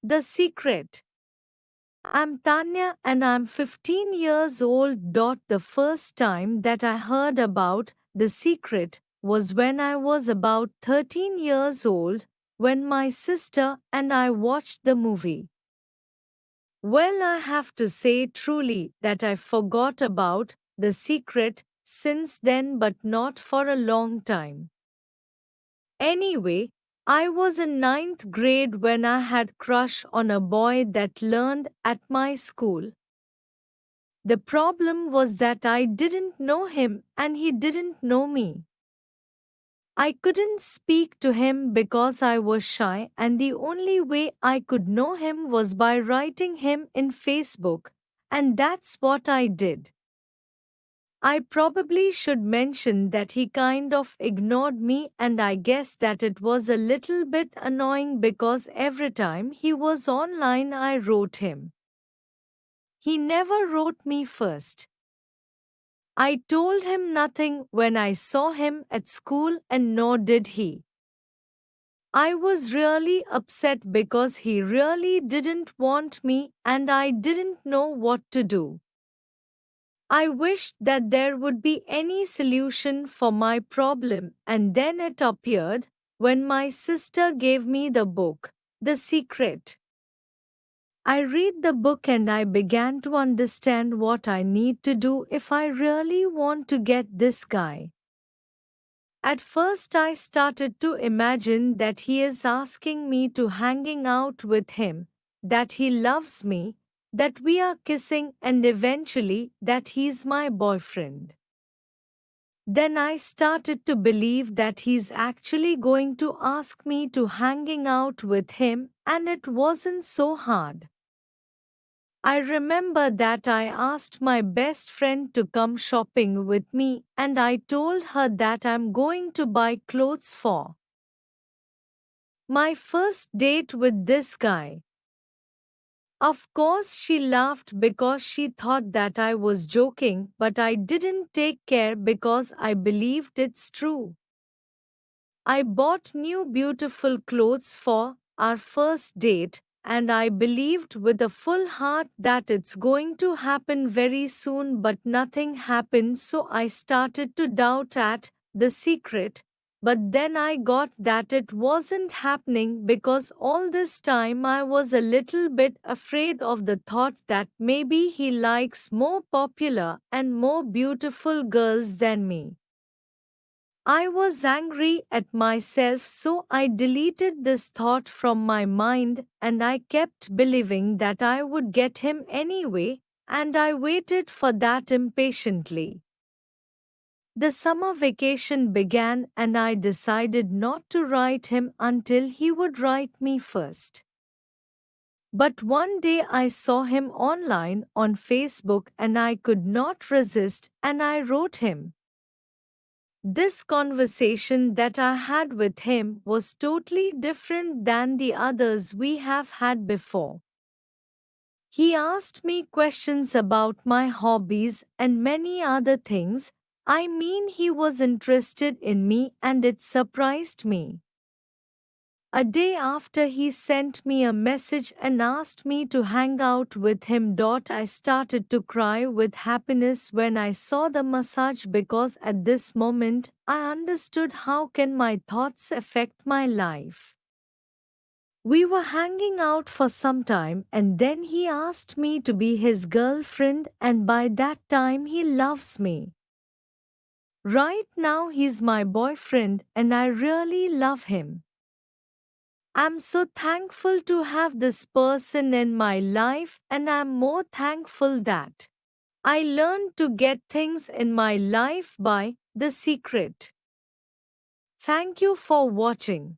The Secret. I'm Tanya and I'm 15 years old. The first time that I heard about The Secret was when I was about 13 years old, when my sister and I watched the movie. Well, I have to say truly that I forgot about The Secret since then, but not for a long time. Anyway, I was in ninth grade when I had crush on a boy that learned at my school. The problem was that I didn't know him and he didn't know me. I couldn't speak to him because I was shy, and the only way I could know him was by writing him in Facebook, and that's what I did. I probably should mention that he kind of ignored me, and I guess that it was a little bit annoying because every time he was online I wrote him. He never wrote me first. I told him nothing when I saw him at school, and nor did he. I was really upset because he really didn't want me and I didn't know what to do. I wished that there would be any solution for my problem, and then it appeared when my sister gave me the book, The Secret. I read the book and I began to understand what I need to do if I really want to get this guy. At first I started to imagine that he is asking me to hanging out with him, that he loves me, that we are kissing, and eventually that he's my boyfriend. Then I started to believe that he's actually going to ask me to hanging out with him, and it wasn't so hard. I remember that I asked my best friend to come shopping with me, and I told her that I'm going to buy clothes for my first date with this guy. Of course, she laughed because she thought that I was joking, but I didn't take care because I believed it's true. I bought new beautiful clothes for our first date, and I believed with a full heart that it's going to happen very soon, but nothing happened, so I started to doubt at The Secret. But then I got that it wasn't happening because all this time I was a little bit afraid of the thought that maybe he likes more popular and more beautiful girls than me. I was angry at myself, so I deleted this thought from my mind and I kept believing that I would get him anyway, and I waited for that impatiently. The summer vacation began and I decided not to write him until he would write me first. But one day I saw him online on Facebook and I could not resist, and I wrote him. This conversation that I had with him was totally different than the others we have had before. He asked me questions about my hobbies and many other things. I mean, he was interested in me and it surprised me. A day after he sent me a message and asked me to hang out with him. I started to cry with happiness when I saw the massage because at this moment I understood how can my thoughts affect my life. We were hanging out for some time and then he asked me to be his girlfriend, and by that time he loves me. Right now he's my boyfriend and I really love him. I'm so thankful to have this person in my life, and I'm more thankful that I learned to get things in my life by The Secret. Thank you for watching.